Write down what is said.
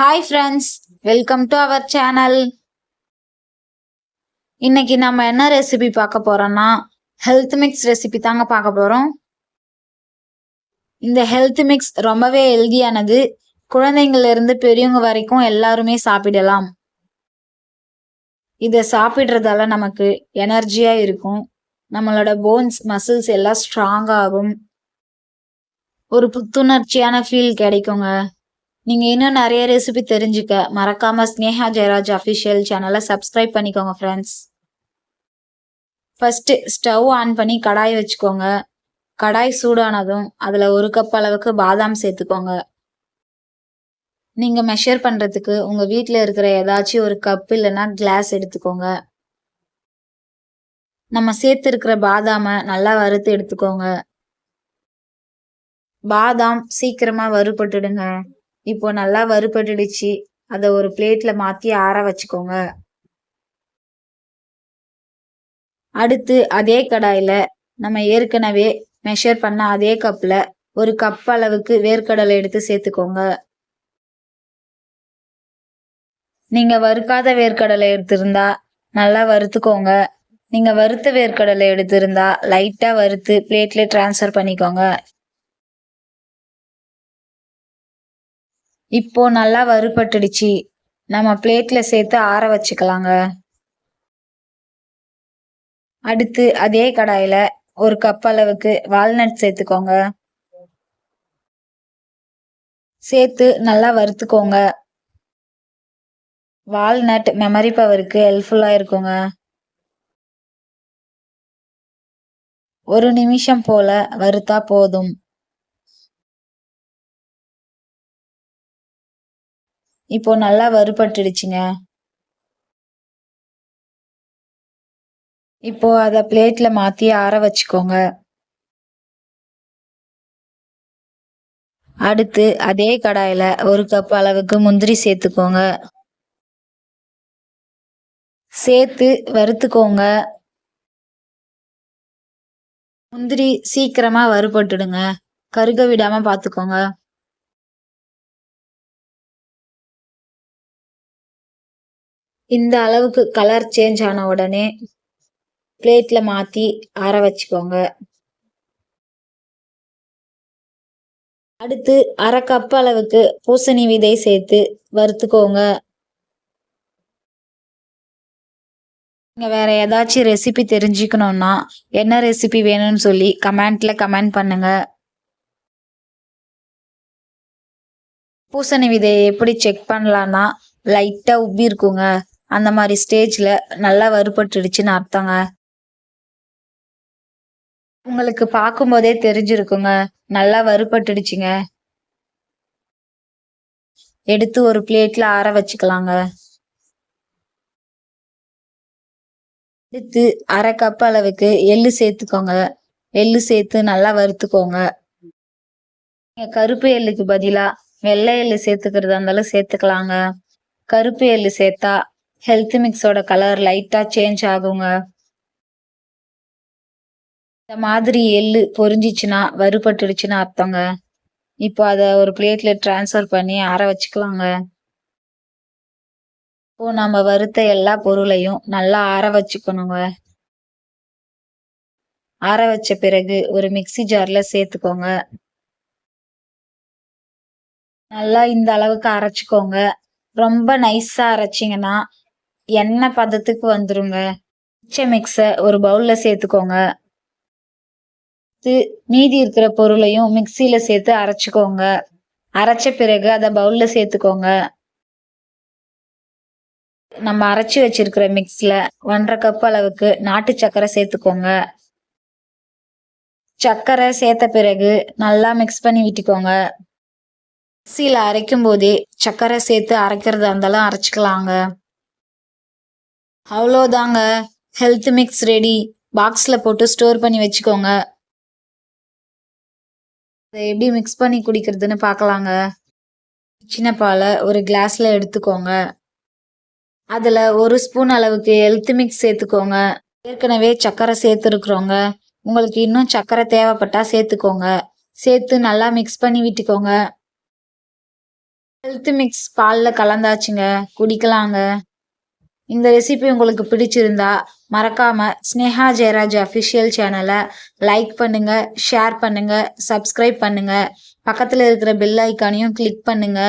Hi friends, welcome to our channel. இன்னைக்கு நம்ம என்ன ரெசிபி பார்க்க போறோம்னா ஹெல்த் மிக்ஸ் ரெசிபி தாங்க பார்க்க போறோம். இந்த ஹெல்த் மிக்ஸ் ரொம்பவே ஹெல்தியானது. குழந்தைங்கள்ல இருந்து பெரியவங்க வரைக்கும் எல்லாருமே சாப்பிடலாம். இதை சாப்பிடுறதால நமக்கு எனர்ஜியா இருக்கும். நம்மளோட போன்ஸ் மசில்ஸ் எல்லாம் ஸ்ட்ராங் ஆகும். ஒரு புத்துணர்ச்சியான ஃபீல் கிடைக்குங்க. நீங்க இன்னும் நிறைய ரெசிபி தெரிஞ்சுக்க மறக்காம ஸ்னேஹா ஜெயராஜ் அஃபிஷியல் சேனலை சப்ஸ்கிரைப் பண்ணிக்கோங்க ஃப்ரெண்ட்ஸ். ஃபர்ஸ்ட் ஸ்டவ் ஆன் பண்ணி கடாய் வச்சுக்கோங்க. கடாய் சூடானதும் அதுல 1 கப் அளவுக்கு பாதாம் சேர்த்துக்கோங்க. நீங்க மெஷர் பண்றதுக்கு உங்க வீட்ல இருக்கிற ஏதாச்சும் ஒரு கப் இல்லைன்னா கிளாஸ் எடுத்துக்கோங்க. நம்ம சேர்த்து இருக்கிற பாதாமை நல்லா வறுத்து எடுத்துக்கோங்க. பாதாம் சீக்கிரமா வறுபட்டுடுங்க. இப்போ நல்லா வறுபட்டுடுச்சு. அதை ஒரு பிளேட்ல மாத்தி ஆற வச்சுக்கோங்க. அடுத்து அதே கடாயில நம்ம ஏற்கனவே மெஷர் பண்ண அதே கப்ல 1 கப் அளவுக்கு வேர்க்கடலை எடுத்து சேர்த்துக்கோங்க. நீங்க வறுக்காத வேர்க்கடலை எடுத்திருந்தா நல்லா வறுத்துக்கோங்க. நீங்க வறுத்த வேர்க்கடலை எடுத்திருந்தா லைட்டா வறுத்து பிளேட்ல டிரான்ஸ்ஃபர் பண்ணிக்கோங்க. இப்போ நல்லா வறுபட்டுடுச்சு. நம்ம பிளேட்ல சேர்த்து ஆற வச்சுக்கலாங்க. அடுத்து அதே கடாயில 1 கப் அளவுக்கு வால்நட் சேர்த்துக்கோங்க. சேர்த்து நல்லா வறுத்துக்கோங்க. வால்நட் மெமரி பவருக்கு ஹெல்ப்ஃபுல்லா இருக்குங்க. 1 நிமிஷம் போல வறுத்தா போதும். இப்போ நல்லா வறுபட்டுடுச்சுங்க. இப்போ அத பிளேட்ல மாத்தி ஆற வச்சுக்கோங்க. அடுத்து அதே கடாயில 1 கப் அளவுக்கு முந்திரி சேர்த்துக்கோங்க. சேர்த்து வறுத்துக்கோங்க. முந்திரி சீக்கிரமா வறுபட்டுடுங்க. கருக விடாம பாத்துக்கோங்க. இந்த அளவுக்கு கலர் சேஞ்ச் ஆன உடனே பிளேட்ல மாத்தி ஆற வச்சுக்கோங்க. அடுத்து 1/2 கப் அளவுக்கு பூசணி விதை சேர்த்து வறுத்துக்கோங்க. நீங்க வேற ஏதாச்சும் ரெசிபி தெரிஞ்சுக்கணும்னா என்ன ரெசிபி வேணும்னு சொல்லி கமெண்ட்ல கமெண்ட் பண்ணுங்க. பூசணி விதையை எப்படி செக் பண்ணலாம்னா லைட்டா உப்பி இருக்குங்க. அந்த மாதிரி ஸ்டேஜ்ல நல்லா வறுபட்டுடுச்சுன்னு அர்த்தங்க. உங்களுக்கு பார்க்கும்போதே தெரிஞ்சிருக்குங்க. நல்லா வறுபட்டுடுச்சுங்க. எடுத்து ஒரு பிளேட்ல ஆற வச்சுக்கலாங்க. அடுத்து 1/2 கப் அளவுக்கு எள்ளு சேர்த்துக்கோங்க. எள்ளு சேர்த்து நல்லா வறுத்துக்கோங்க. கருப்பு எள்ளுக்கு பதிலா வெள்ளை எள்ளு சேர்த்துக்கிறதா இருந்தாலும் சேர்த்துக்கலாங்க. கருப்பு எள்ளு சேர்த்தா ஹெல்த் மிக்ஸோட கலர் லைட்டா சேஞ்ச் ஆகுங்க. இந்த மாதிரி எள்ளு பொரிஞ்சிச்சுன்னா வறுபட்டுடுச்சுன்னு அர்த்தங்க. இப்போ அதை ஒரு பிளேட்ல டிரான்ஸ்ஃபர் பண்ணி ஆற வச்சுக்கலாங்க. இப்போ நம்ம வறுத்த எல்லா பொருளையும் நல்லா ஆற வச்சுக்கணுங்க. ஆற வச்ச பிறகு ஒரு மிக்ஸி ஜார்ல சேர்த்துக்கோங்க. நல்லா இந்த அளவுக்கு அரைச்சுக்கோங்க. ரொம்ப நைஸா அரைச்சிங்கன்னா எண்ணெய் பதத்துக்கு வந்துருங்க. மிச்ச மிக்ஸை ஒரு பவுல்ல சேர்த்துக்கோங்க. மீதி இருக்கிற பொருளையும் மிக்ஸியில சேர்த்து அரைச்சுக்கோங்க. அரைச்ச பிறகு அதை பவுல்ல சேர்த்துக்கோங்க. நம்ம அரைச்சி வச்சிருக்கிற மிக்ஸ்ல 1/2 கப் அளவுக்கு நாட்டு சர்க்கரை சேர்த்துக்கோங்க. சர்க்கரை சேர்த்த பிறகு நல்லா மிக்ஸ் பண்ணி விட்டுக்கோங்க. மிக்ஸியில அரைக்கும் போதே சர்க்கரை சேர்த்து அரைக்கிறதா இருந்தாலும் அரைச்சிக்கலாங்க. அவ்வளோதாங்க, ஹெல்த் மிக்ஸ் ரெடி. பாக்ஸ்ல போட்டு ஸ்டோர் பண்ணி வச்சுக்கோங்க. அதை எப்படி மிக்ஸ் பண்ணி குடிக்கிறதுன்னு பார்க்கலாங்க. சின்ன பாலை ஒரு கிளாஸ்ல எடுத்துக்கோங்க. அதுல 1 ஸ்பூன் அளவுக்கு ஹெல்த் மிக்ஸ் சேர்த்துக்கோங்க. ஏற்கனவே சர்க்கரை சேர்த்துருக்குறோங்க. உங்களுக்கு இன்னும் சர்க்கரை தேவைப்பட்டா சேர்த்துக்கோங்க. சேர்த்து நல்லா மிக்ஸ் பண்ணி விட்டுக்கோங்க. ஹெல்த் மிக்ஸ் பால்ல கலந்தாச்சுங்க. குடிக்கலாங்க. இந்த ரெசிபி உங்களுக்கு பிடிச்சிருந்தா மறக்காம ஸ்னேஹா ஜெயராஜ் அஃபிஷியல் சேனலை லைக் பண்ணுங்க, ஷேர் பண்ணுங்க, சப்ஸ்கிரைப் பண்ணுங்க. பக்கத்துல இருக்கிற பெல் ஐக்கானையும் கிளிக் பண்ணுங்க.